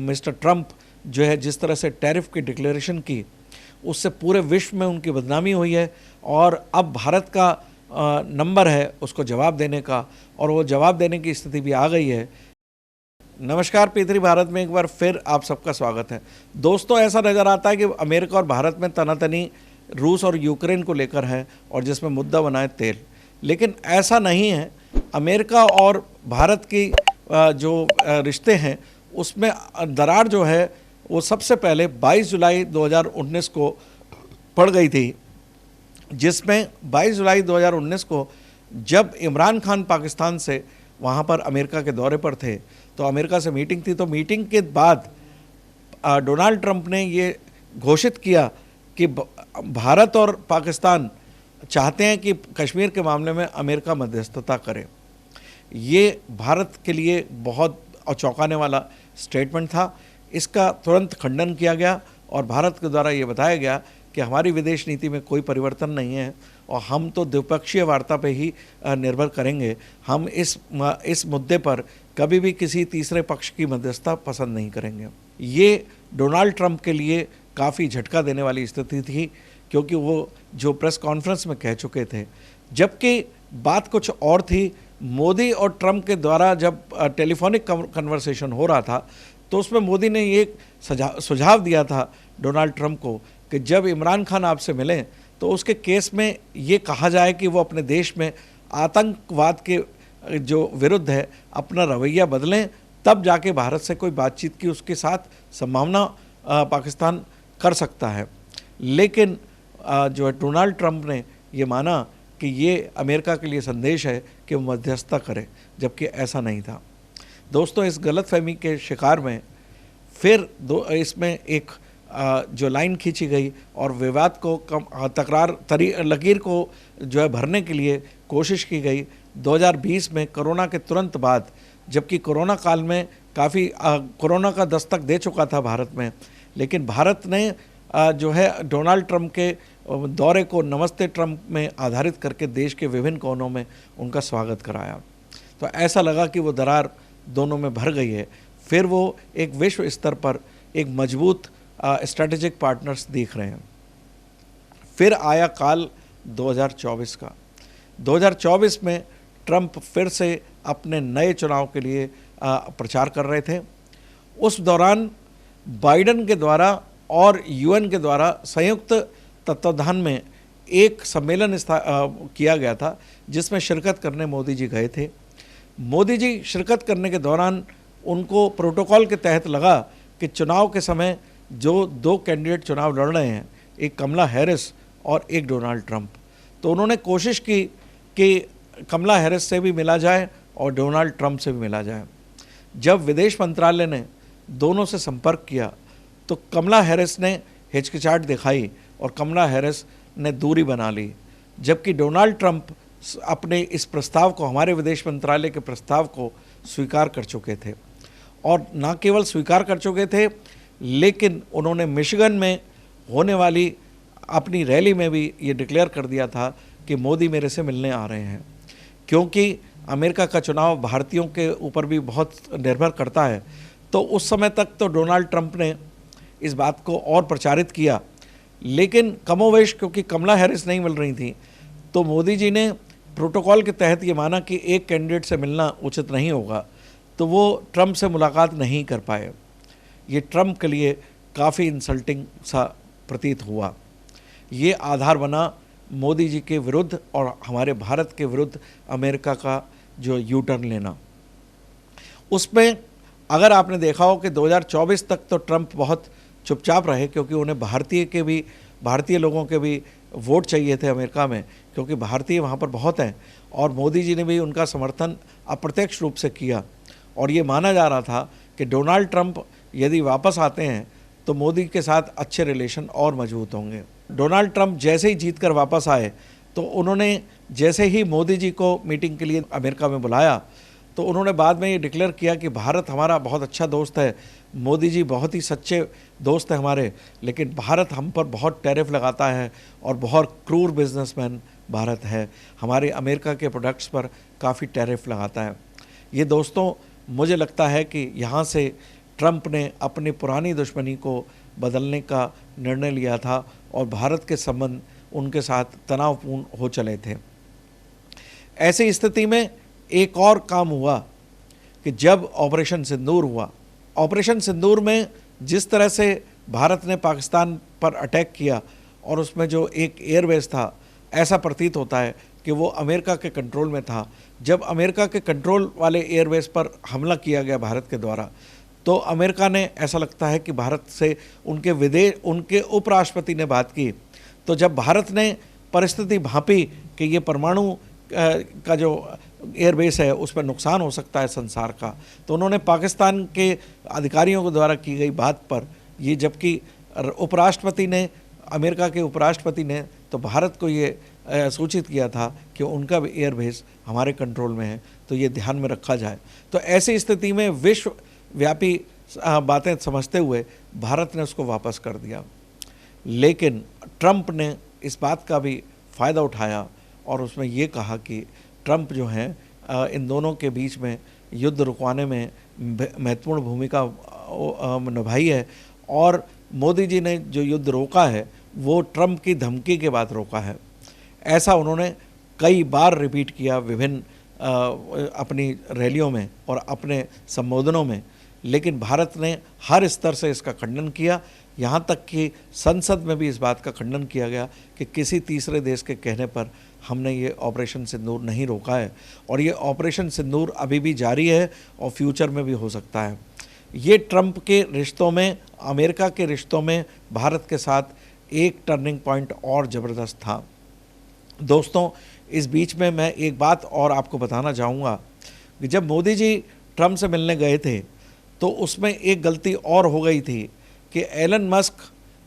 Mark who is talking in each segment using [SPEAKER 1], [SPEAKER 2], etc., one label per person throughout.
[SPEAKER 1] Mister Trump जो है जिस तरह से टैरिफ की डिक्लेरेशन की, उससे पूरे विश्व में उनकी बदनामी हुई है और अब भारत का नंबर है उसको जवाब देने का, और वो जवाब देने की स्थिति भी आ गई है। नमस्कार, P3 भारत में एक बार फिर आप सबका स्वागत है। दोस्तों, ऐसा नज़र आता है कि अमेरिका और भारत में तनातनी रूस और यूक्रेन को लेकर है और जिसमें मुद्दा बना है तेल, लेकिन ऐसा नहीं है। अमेरिका और भारत की जो रिश्ते हैं उसमें दरार जो है वो सबसे पहले 22 जुलाई 2019 को पड़ गई थी, जिसमें 22 जुलाई 2019 को जब इमरान खान पाकिस्तान से वहाँ पर अमेरिका के दौरे पर थे तो अमेरिका से मीटिंग थी, तो मीटिंग के बाद डोनाल्ड ट्रंप ने ये घोषित किया कि भारत और पाकिस्तान चाहते हैं कि कश्मीर के मामले में अमेरिका मध्यस्थता करे। ये भारत के लिए बहुत चौंकाने वाला स्टेटमेंट था। इसका तुरंत खंडन किया गया और भारत के द्वारा ये बताया गया कि हमारी विदेश नीति में कोई परिवर्तन नहीं है और हम तो द्विपक्षीय वार्ता पे ही निर्भर करेंगे। हम इस मुद्दे पर कभी भी किसी तीसरे पक्ष की मध्यस्थता पसंद नहीं करेंगे। ये डोनाल्ड ट्रंप के लिए काफ़ी झटका देने वाली स्थिति थी, क्योंकि वो जो प्रेस कॉन्फ्रेंस में कह चुके थे, जबकि बात कुछ और थी। मोदी और ट्रंप के द्वारा जब टेलीफोनिक कन्वर्सेशन हो रहा था तो उसमें मोदी ने ये सुझाव दिया था डोनाल्ड ट्रंप को कि जब इमरान खान आपसे मिलें तो उसके केस में ये कहा जाए कि वो अपने देश में आतंकवाद के जो विरुद्ध है अपना रवैया बदलें, तब जाके भारत से कोई बातचीत की उसके साथ संभावना पाकिस्तान कर सकता है। लेकिन जो है डोनाल्ड ट्रंप ने ये माना कि ये अमेरिका के लिए संदेश है कि वो मध्यस्थता करे, जबकि ऐसा नहीं था। दोस्तों, इस गलतफहमी के शिकार में फिर इसमें एक जो लाइन खींची गई और विवाद को लकीर को जो है भरने के लिए कोशिश की गई 2020 में कोरोना के तुरंत बाद, जबकि कोरोना काल में काफ़ी कोरोना का दस्तक दे चुका था भारत में, लेकिन भारत ने जो है डोनाल्ड ट्रंप के दौरे को नमस्ते ट्रंप में आधारित करके देश के विभिन्न कोनों में उनका स्वागत कराया। तो ऐसा लगा कि वो दरार दोनों में भर गई है। फिर वो एक विश्व स्तर पर एक मजबूत स्ट्रैटेजिक पार्टनर्स दिख रहे हैं। फिर आया काल 2024 का। 2024 में ट्रंप फिर से अपने नए चुनाव के लिए प्रचार कर रहे थे। उस दौरान बाइडेन के द्वारा और यूएन के द्वारा संयुक्त तत्वाधान में एक सम्मेलन किया गया था, जिसमें शिरकत करने मोदी जी गए थे। मोदी जी शिरकत करने के दौरान उनको प्रोटोकॉल के तहत लगा कि चुनाव के समय जो दो कैंडिडेट चुनाव लड़ रहे हैं, एक कमला हैरिस और एक डोनाल्ड ट्रंप, तो उन्होंने कोशिश की कि कमला हैरिस से भी मिला जाए और डोनाल्ड ट्रंप से भी मिला जाए। जब विदेश मंत्रालय ने दोनों से संपर्क किया तो कमला हैरिस ने हिचकिचाहट दिखाई और कमला हैरिस ने दूरी बना ली, जबकि डोनाल्ड ट्रंप अपने इस प्रस्ताव को, हमारे विदेश मंत्रालय के प्रस्ताव को स्वीकार कर चुके थे। और न केवल स्वीकार कर चुके थे, लेकिन उन्होंने मिशिगन में होने वाली अपनी रैली में भी ये डिक्लेयर कर दिया था कि मोदी मेरे से मिलने आ रहे हैं। क्योंकि अमेरिका का चुनाव भारतीयों के ऊपर भी बहुत निर्भर करता है, तो उस समय तक तो डोनाल्ड ट्रंप ने इस बात को और प्रचारित किया, लेकिन कमोवेश क्योंकि कमला हैरिस नहीं मिल रही थी, तो मोदी जी ने प्रोटोकॉल के तहत ये माना कि एक कैंडिडेट से मिलना उचित नहीं होगा, तो वो ट्रंप से मुलाकात नहीं कर पाए। ये ट्रंप के लिए काफ़ी इंसल्टिंग सा प्रतीत हुआ। ये आधार बना मोदी जी के विरुद्ध और हमारे भारत के विरुद्ध अमेरिका का जो यू टर्न लेना। उसमें अगर आपने देखा हो कि 2024 तक तो ट्रंप बहुत चुपचाप रहे, क्योंकि उन्हें भारतीय लोगों के भी वोट चाहिए थे अमेरिका में, क्योंकि भारतीय वहाँ पर बहुत हैं, और मोदी जी ने भी उनका समर्थन अप्रत्यक्ष रूप से किया। और ये माना जा रहा था कि डोनाल्ड ट्रंप यदि वापस आते हैं तो मोदी के साथ अच्छे रिलेशन और मजबूत होंगे। डोनाल्ड ट्रंप जैसे ही जीत कर वापस आए तो उन्होंने जैसे ही मोदी जी को मीटिंग के लिए अमेरिका में बुलाया, तो उन्होंने बाद में ये डिक्लेयर किया कि भारत हमारा बहुत अच्छा दोस्त है, मोदी जी बहुत ही सच्चे दोस्त हैं हमारे, लेकिन भारत हम पर बहुत टैरिफ लगाता है और बहुत क्रूर बिजनेसमैन भारत है, हमारे अमेरिका के प्रोडक्ट्स पर काफ़ी टैरिफ लगाता है। ये दोस्तों मुझे लगता है कि यहाँ से ट्रंप ने अपनी पुरानी दुश्मनी को बदलने का निर्णय लिया था और भारत के संबंध उनके साथ तनावपूर्ण हो चले थे। ऐसी स्थिति में एक और काम हुआ कि जब ऑपरेशन सिंदूर हुआ, ऑपरेशन सिंदूर में जिस तरह से भारत ने पाकिस्तान पर अटैक किया और उसमें जो एक एयरबेस था, ऐसा प्रतीत होता है कि वो अमेरिका के कंट्रोल में था। जब अमेरिका के कंट्रोल वाले एयरबेस पर हमला किया गया भारत के द्वारा, तो अमेरिका ने, ऐसा लगता है कि भारत से उनके उपराष्ट्रपति ने बात की। तो जब भारत ने परिस्थिति भांपी कि ये परमाणु का जो एयरबेस है उस पर नुकसान हो सकता है संसार का, तो उन्होंने पाकिस्तान के अधिकारियों के द्वारा की गई बात पर, ये जबकि उपराष्ट्रपति ने, अमेरिका के उपराष्ट्रपति ने तो भारत को ये सूचित किया था कि उनका भी एयरबेस हमारे कंट्रोल में है, तो ये ध्यान में रखा जाए। तो ऐसी स्थिति में विश्वव्यापी बातें समझते हुए भारत ने उसको वापस कर दिया। लेकिन ट्रंप ने इस बात का भी फ़ायदा उठाया और उसमें ये कहा कि ट्रंप जो हैं इन दोनों के बीच में युद्ध रुकवाने में महत्वपूर्ण भूमिका निभाई है, और मोदी जी ने जो युद्ध रोका है वो ट्रंप की धमकी के बाद रोका है। ऐसा उन्होंने कई बार रिपीट किया विभिन्न अपनी रैलियों में और अपने संबोधनों में, लेकिन भारत ने हर स्तर से इसका खंडन किया। यहाँ तक कि संसद में भी इस बात का खंडन किया गया कि किसी तीसरे देश के कहने पर हमने ये ऑपरेशन सिंदूर नहीं रोका है, और ये ऑपरेशन सिंदूर अभी भी जारी है और फ्यूचर में भी हो सकता है। ये ट्रंप के रिश्तों में, अमेरिका के रिश्तों में भारत के साथ एक टर्निंग पॉइंट और ज़बरदस्त था। दोस्तों, इस बीच में मैं एक बात और आपको बताना चाहूँगा कि जब मोदी जी ट्रंप से मिलने गए थे तो उसमें एक गलती और हो गई थी कि एलन मस्क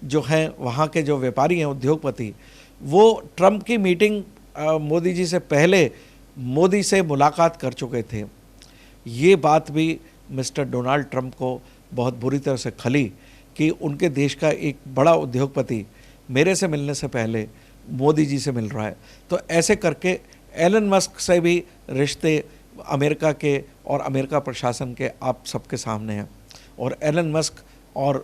[SPEAKER 1] जो हैं वहाँ के जो व्यापारी हैं, उद्योगपति, वो ट्रंप की मीटिंग मोदी जी से पहले मोदी से मुलाकात कर चुके थे। ये बात भी मिस्टर डोनाल्ड ट्रंप को बहुत बुरी तरह से खली कि उनके देश का एक बड़ा उद्योगपति मेरे से मिलने से पहले मोदी जी से मिल रहा है। तो ऐसे करके एलन मस्क से भी रिश्ते अमेरिका के और अमेरिका प्रशासन के आप सबके सामने हैं, और एलन मस्क और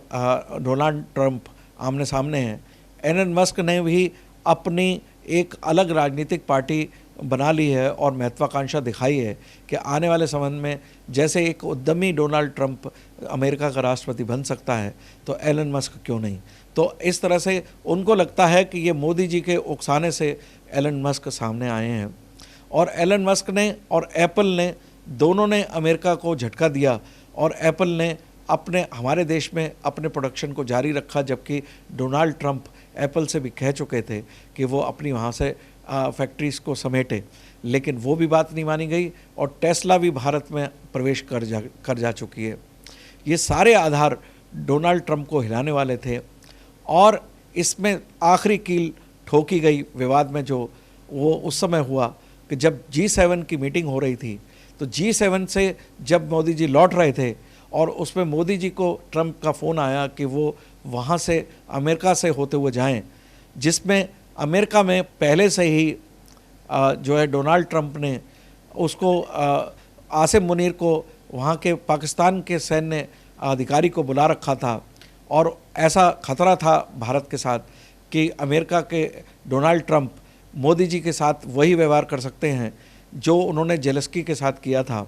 [SPEAKER 1] डोनाल्ड ट्रंप आमने सामने हैं। एलन मस्क ने भी अपनी एक अलग राजनीतिक पार्टी बना ली है और महत्वाकांक्षा दिखाई है कि आने वाले समय में जैसे एक उद्यमी डोनाल्ड ट्रंप अमेरिका का राष्ट्रपति बन सकता है, तो एलन मस्क क्यों नहीं। तो इस तरह से उनको लगता है कि ये मोदी जी के उकसाने से एलन मस्क सामने आए हैं, और एलन मस्क ने और एप्पल ने, दोनों ने अमेरिका को झटका दिया, और एप्पल ने हमारे देश में अपने प्रोडक्शन को जारी रखा, जबकि डोनाल्ड ट्रंप एप्पल से भी कह चुके थे कि वो अपनी वहाँ से फैक्ट्रीज़ को समेटे, लेकिन वो भी बात नहीं मानी गई, और टेस्ला भी भारत में प्रवेश कर जा चुकी है। ये सारे आधार डोनाल्ड ट्रंप को हिलाने वाले थे, और इसमें आखिरी कील ठोकी गई विवाद में जो वो उस समय हुआ कि जब G7 की मीटिंग हो रही थी, तो G7 से जब मोदी जी लौट रहे थे और उसमें मोदी जी को ट्रंप का फ़ोन आया कि वो वहाँ से अमेरिका से होते हुए जाएं, जिसमें अमेरिका में पहले से ही जो है डोनाल्ड ट्रंप ने उसको आसिम मुनीर को, वहाँ के पाकिस्तान के सैन्य अधिकारी को बुला रखा था, और ऐसा खतरा था भारत के साथ कि अमेरिका के डोनाल्ड ट्रंप मोदी जी के साथ वही व्यवहार कर सकते हैं जो उन्होंने जेलेंस्की के साथ किया था,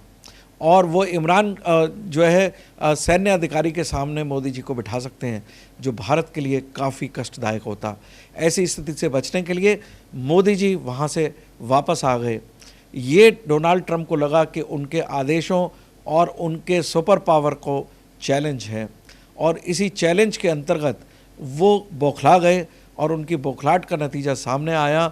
[SPEAKER 1] और वो इमरान जो है सैन्य अधिकारी के सामने मोदी जी को बिठा सकते हैं, जो भारत के लिए काफ़ी कष्टदायक होता। ऐसी स्थिति से बचने के लिए मोदी जी वहाँ से वापस आ गए। ये डोनाल्ड ट्रंप को लगा कि उनके आदेशों और उनके सुपर पावर को चैलेंज है, और इसी चैलेंज के अंतर्गत वो बौखला गए, और उनकी बौखलाहट का नतीजा सामने आया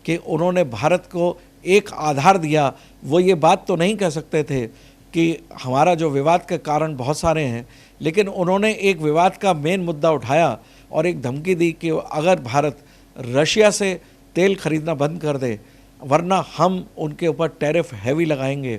[SPEAKER 1] कि उन्होंने भारत को एक आधार दिया। वो ये बात तो नहीं कह सकते थे कि हमारा जो विवाद के कारण बहुत सारे हैं, लेकिन उन्होंने एक विवाद का मेन मुद्दा उठाया और एक धमकी दी कि अगर भारत रशिया से तेल खरीदना बंद कर दे, वरना हम उनके ऊपर टैरिफ हैवी लगाएंगे।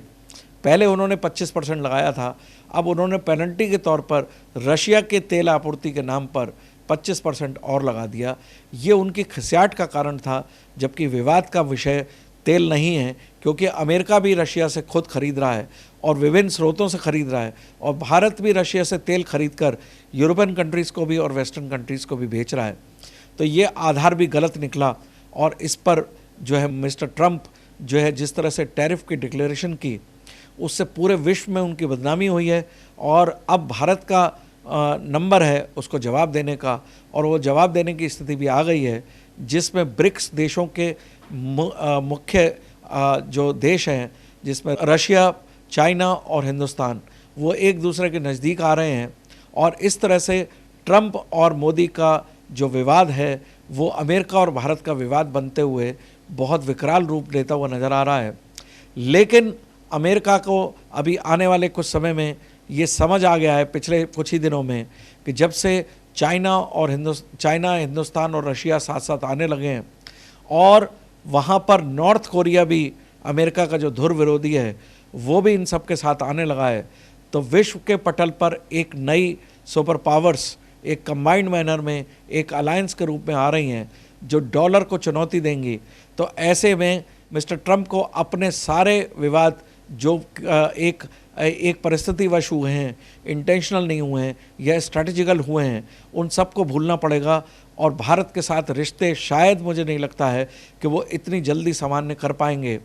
[SPEAKER 1] पहले उन्होंने 25% लगाया था, अब उन्होंने पेनल्टी के तौर पर रशिया के तेल आपूर्ति के नाम पर 25% और लगा दिया। ये उनकी खिसियाट का कारण था, जबकि विवाद का विषय तेल नहीं है, क्योंकि अमेरिका भी रशिया से खुद खरीद रहा है और विभिन्न स्रोतों से खरीद रहा है, और भारत भी रशिया से तेल खरीद कर यूरोपियन कंट्रीज़ को भी और वेस्टर्न कंट्रीज़ को भी बेच रहा है। तो ये आधार भी गलत निकला, और इस पर जो है मिस्टर ट्रंप जो है जिस तरह से टैरिफ की डिक्लेरेशन की, उससे पूरे विश्व में उनकी बदनामी हुई है। और अब भारत का नंबर है उसको जवाब देने का, और वो जवाब देने की स्थिति भी आ गई है, जिसमें ब्रिक्स देशों के मुख्य जो देश हैं, जिसमें रशिया, चाइना और हिंदुस्तान, वो एक दूसरे के नज़दीक आ रहे हैं। और इस तरह से ट्रंप और मोदी का जो विवाद है वो अमेरिका और भारत का विवाद बनते हुए बहुत विकराल रूप लेता हुआ नज़र आ रहा है। लेकिन अमेरिका को अभी आने वाले कुछ समय में ये समझ आ गया है, पिछले कुछ ही दिनों में, कि जब से चाइना, हिंदुस्तान और रशिया साथ साथ आने लगे हैं, और वहाँ पर नॉर्थ कोरिया भी अमेरिका का जो धुर विरोधी है वो भी इन सब के साथ आने लगा है, तो विश्व के पटल पर एक नई सुपर पावर्स एक कंबाइंड मैनर में एक अलायंस के रूप में आ रही हैं, जो डॉलर को चुनौती देंगी। तो ऐसे में मिस्टर ट्रंप को अपने सारे विवाद जो एक परिस्थितिवश हुए हैं, इंटेंशनल नहीं हुए हैं या स्ट्रैटेजिकल हुए हैं, उन सबको भूलना पड़ेगा। और भारत के साथ रिश्ते शायद, मुझे नहीं लगता है कि वो इतनी जल्दी सामान्य कर पाएंगे।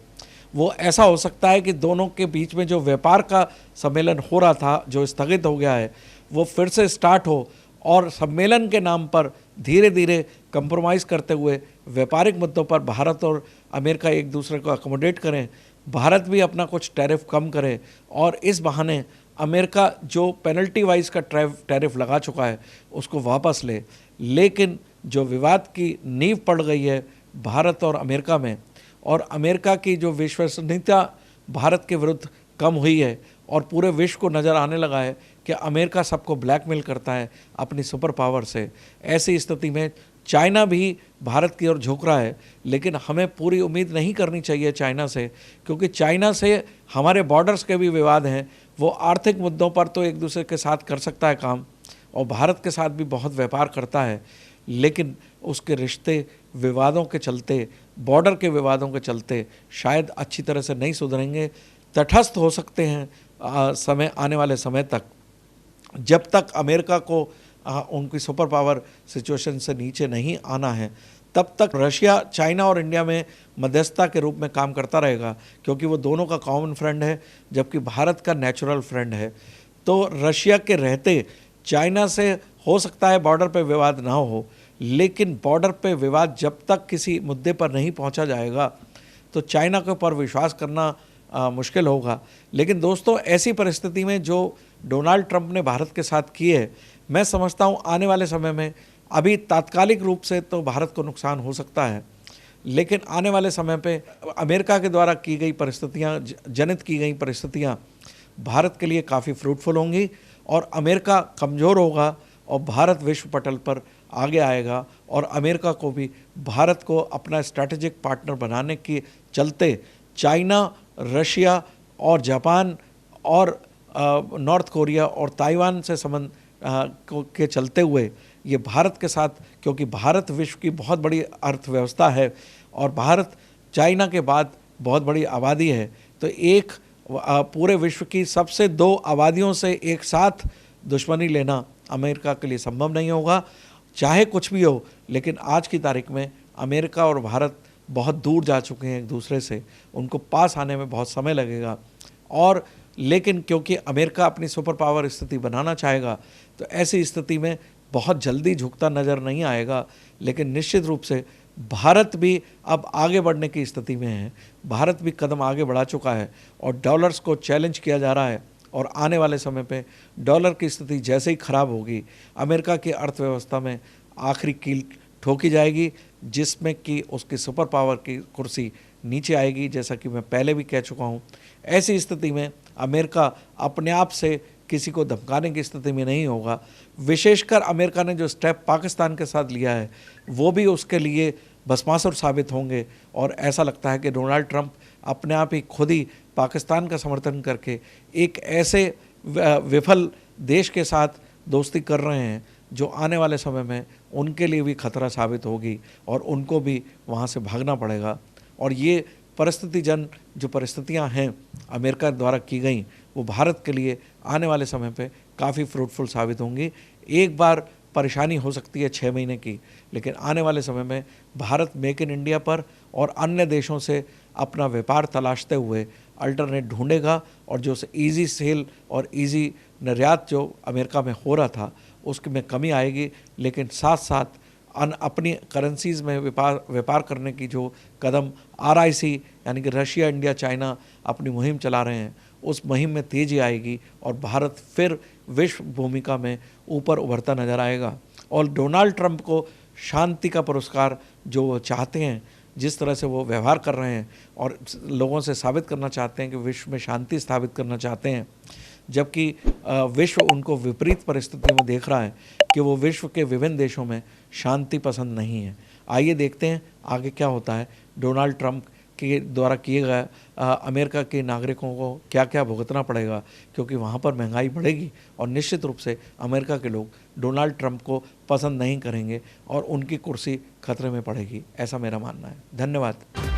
[SPEAKER 1] वो ऐसा हो सकता है कि दोनों के बीच में जो व्यापार का सम्मेलन हो रहा था, जो स्थगित हो गया है, वो फिर से स्टार्ट हो, और सम्मेलन के नाम पर धीरे धीरे कंप्रोमाइज़ करते हुए व्यापारिक मुद्दों पर भारत और अमेरिका एक दूसरे को अकोमोडेट करें, भारत भी अपना कुछ टैरिफ कम करे, और इस बहाने अमेरिका जो पेनल्टी वाइज का टैरिफ लगा चुका है उसको वापस ले। लेकिन जो विवाद की नींव पड़ गई है भारत और अमेरिका में, और अमेरिका की जो विश्वसनीयता भारत के विरुद्ध कम हुई है, और पूरे विश्व को नज़र आने लगा है कि अमेरिका सबको ब्लैकमेल करता है अपनी सुपर पावर से। ऐसी स्थिति में चाइना भी भारत की ओर झुक रहा है, लेकिन हमें पूरी उम्मीद नहीं करनी चाहिए चाइना से, क्योंकि चाइना से हमारे बॉर्डर्स के भी विवाद हैं। वो आर्थिक मुद्दों पर तो एक दूसरे के साथ कर सकता है काम, और भारत के साथ भी बहुत व्यापार करता है, लेकिन उसके रिश्ते विवादों के चलते, बॉर्डर के विवादों के चलते शायद अच्छी तरह से नहीं सुधरेंगे। तटस्थ हो सकते हैं आने वाले समय तक, जब तक अमेरिका को उनकी सुपर पावर सिचुएशन से नीचे नहीं आना है, तब तक रशिया, चाइना और इंडिया में मध्यस्थता के रूप में काम करता रहेगा, क्योंकि वो दोनों का कॉमन फ्रेंड है, जबकि भारत का नेचुरल फ्रेंड है। तो रशिया के रहते चाइना से हो सकता है बॉर्डर पे विवाद ना हो, लेकिन बॉर्डर पे विवाद जब तक किसी मुद्दे पर नहीं पहुंचा जाएगा, तो चाइना के ऊपर विश्वास करना मुश्किल होगा। लेकिन दोस्तों, ऐसी परिस्थिति में जो डोनाल्ड ट्रंप ने भारत के साथ की है, मैं समझता हूँ आने वाले समय में, अभी तात्कालिक रूप से तो भारत को नुकसान हो सकता है, लेकिन आने वाले समय पे अमेरिका के द्वारा की गई परिस्थितियाँ, जनित की गई परिस्थितियाँ भारत के लिए काफ़ी फ्रूटफुल होंगी, और अमेरिका कमज़ोर होगा और भारत विश्व पटल पर आगे आएगा। और अमेरिका को भी भारत को अपना स्ट्रैटेजिक पार्टनर बनाने के चलते चाइना, रशिया और जापान और नॉर्थ कोरिया और ताइवान से संबंध के चलते हुए ये भारत के साथ, क्योंकि भारत विश्व की बहुत बड़ी अर्थव्यवस्था है और भारत चाइना के बाद बहुत बड़ी आबादी है, तो एक पूरे विश्व की सबसे दो आबादियों से एक साथ दुश्मनी लेना अमेरिका के लिए संभव नहीं होगा, चाहे कुछ भी हो। लेकिन आज की तारीख में अमेरिका और भारत बहुत दूर जा चुके हैं एक दूसरे से, उनको पास आने में बहुत समय लगेगा। और लेकिन क्योंकि अमेरिका अपनी सुपर पावर स्थिति बनाना चाहेगा, तो ऐसी स्थिति में बहुत जल्दी झुकता नज़र नहीं आएगा। लेकिन निश्चित रूप से भारत भी अब आगे बढ़ने की स्थिति में है, भारत भी कदम आगे बढ़ा चुका है और डॉलर्स को चैलेंज किया जा रहा है। और आने वाले समय पे डॉलर की स्थिति जैसे ही ख़राब होगी, अमेरिका की अर्थव्यवस्था में आखिरी कील ठोकी जाएगी, जिसमें कि उसकी सुपर पावर की कुर्सी नीचे आएगी, जैसा कि मैं पहले भी कह चुका हूँ। ऐसी स्थिति में अमेरिका अपने आप से किसी को धमकाने की स्थिति में नहीं होगा। विशेषकर अमेरिका ने जो स्टेप पाकिस्तान के साथ लिया है, वो भी उसके लिए भस्मासुर साबित होंगे। और ऐसा लगता है कि डोनाल्ड ट्रंप अपने आप ही खुद ही पाकिस्तान का समर्थन करके एक ऐसे विफल देश के साथ दोस्ती कर रहे हैं जो आने वाले समय में उनके लिए भी खतरा साबित होगी और उनको भी वहाँ से भागना पड़ेगा। और ये परिस्थितिजन जो परिस्थितियां हैं अमेरिका द्वारा की गई, वो भारत के लिए आने वाले समय पे काफ़ी फ्रूटफुल साबित होंगी। एक बार परेशानी हो सकती है 6 महीने की, लेकिन आने वाले समय में भारत मेक इन इंडिया पर और अन्य देशों से अपना व्यापार तलाशते हुए अल्टरनेट ढूंढेगा, और जो ईज़ी सेल और ईज़ी निर्यात जो अमेरिका में हो रहा था उसमें कमी आएगी। लेकिन साथ साथ अपनी करेंसीज़ में व्यापार करने की जो कदम RIC यानी कि रशिया, इंडिया, चाइना अपनी मुहिम चला रहे हैं, उस मुहिम में तेज़ी आएगी और भारत फिर विश्व भूमिका में ऊपर उभरता नजर आएगा। और डोनाल्ड ट्रंप को शांति का पुरस्कार जो वो चाहते हैं, जिस तरह से वो व्यवहार कर रहे हैं और लोगों से साबित करना चाहते हैं कि विश्व में शांति स्थापित करना चाहते हैं, जबकि विश्व उनको विपरीत परिस्थितियों में देख रहा है कि वो विश्व के विभिन्न देशों में शांति पसंद नहीं है। आइए देखते हैं आगे क्या होता है। डोनाल्ड ट्रंप के द्वारा किए गए अमेरिका के नागरिकों को क्या क्या भुगतना पड़ेगा, क्योंकि वहाँ पर महंगाई बढ़ेगी और निश्चित रूप से अमेरिका के लोग डोनाल्ड ट्रंप को पसंद नहीं करेंगे और उनकी कुर्सी खतरे में पड़ेगी, ऐसा मेरा मानना है। धन्यवाद।